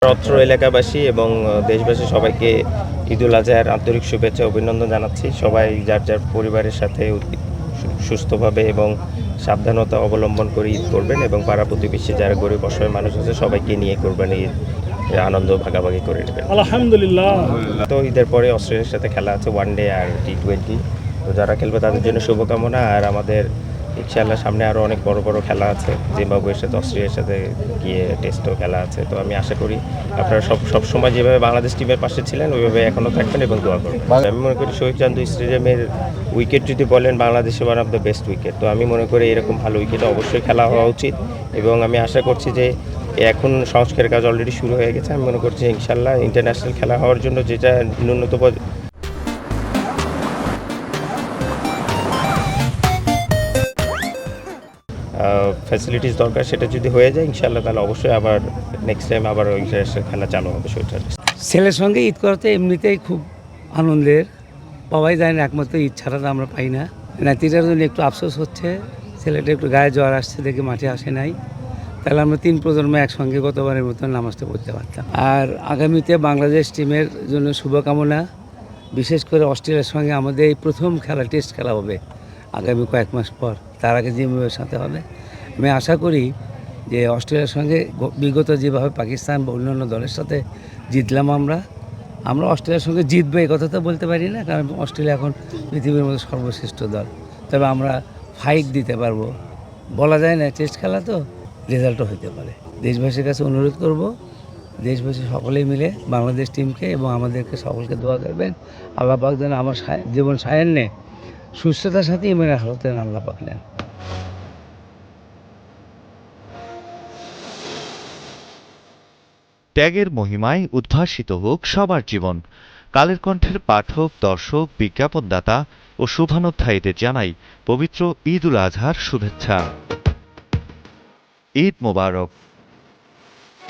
অত্র এলাকাবাসী এবং দেশবাসী সবাইকে ঈদুল আজহার আন্তরিক শুভেচ্ছা অভিনন্দন জানাচ্ছি। সবাই যার যার পরিবারের সাথে সুস্থভাবে এবং সাবধানতা অবলম্বন করে ঈদ করবেন এবং পাড়া প্রতিবেশী যারা গরিব অসহায় মানুষ আছে সবাইকে নিয়ে কোরবানির আনন্দ ভাগাভাগি করে নেবেন। আলহামদুলিল্লাহ। তো ঈদের পরে অস্ট্রেলিয়ার সাথে খেলা আছে ওয়ানডে আর টি20। তো যারা খেলবে তাদের জন্য শুভকামনা। আর আমাদের ইনশাআল্লাহ সামনে আরও অনেক বড় বড় খেলা আছে, জিম্বাবুয়ের সাথে অস্ট্রেলিয়ার সাথে গিয়ে টেস্টও খেলা আছে। তো আমি আশা করি আপনারা সব সময় যেভাবে বাংলাদেশ টিমের পাশে ছিলেন ওইভাবে এখনও থাকবেন এবং দোয়া করবেন। আমি মনে করি শহীদ চান্দু স্টেডিয়ামের উইকেট যদি বলেন বাংলাদেশে one of the best wicket. তো আমি মনে করি এরকম ভালো উইকেট অবশ্যই খেলা হওয়া উচিত এবং আমি আশা করছি যে এখন সংস্কারের কাজ অলরেডি শুরু হয়ে গেছে। আমি মনে করছি ইনশাআল্লাহ ইন্টারন্যাশনাল খেলা হওয়ার জন্য যেটা ন্যূনতম ফ্যাসিলিটিস দরকার সেটা যদি হয়ে যায় ইনশাআল্লাহ তাহলে অবশ্যই আবার নেক্সট টাইম আবার ইন্টারন্যাশনাল খেলা চালু হবে শহীদ। ছেলের সঙ্গে ঈদ করতে এমনিতেই খুব আনন্দের, পাওয়াই যায় না, একমাত্র ঈদ ছাড়া তো আমরা পাই না। নাতিটার জন্য একটু আফসোস হচ্ছে, ছেলেটা একটু গায়ে জ্বর আসছে দেখে মাঠে আসে নাই, তাহলে আমরা 3 প্রজন্ম একসঙ্গে গতবারের মতন নামাজটা পড়তে পারতাম। আর আগামীতে বাংলাদেশ টিমের জন্য শুভকামনা, বিশেষ করে অস্ট্রেলিয়ার সঙ্গে আমাদের এই প্রথম খেলা টেস্ট খেলা হবে আগামী কয়েক মাস পর, তার আগে জিম্বাবুয়ের সাথে হবে। আমি আশা করি যে অস্ট্রেলিয়ার সঙ্গে বিগত যেভাবে পাকিস্তান বা অন্যান্য দলের সাথে জিতলাম আমরা অস্ট্রেলিয়ার সঙ্গে জিতবো এই কথা তো বলতে পারি না, কারণ অস্ট্রেলিয়া এখন পৃথিবীর মধ্যে সর্বশ্রেষ্ঠ দল। তবে আমরা ফাইট দিতে পারবো, বলা যায় না, টেস্ট খেলা তো রেজাল্টও হতে পারে। দেশবাসীর কাছে অনুরোধ করব, দেশবাসী সকলেই মিলে বাংলাদেশ টিমকে এবং আমাদেরকে সকলকে দোয়া করবেন। আল্লাহ পাক যেন আমার জীবন সায়ান্নে সুস্থতার সাথে ইমানের হালতে আল্লাহ পাক নেন। ত্যাগের মহিমায় উদ্ভাসিত হোক সবার জীবন। কালের কণ্ঠের পাঠক, দর্শক, বিজ্ঞাপনদাতা ও শুভানুধ্যায়ীদের জানাই পবিত্র ঈদ উল আজহার শুভেচ্ছা। ঈদ মোবারক।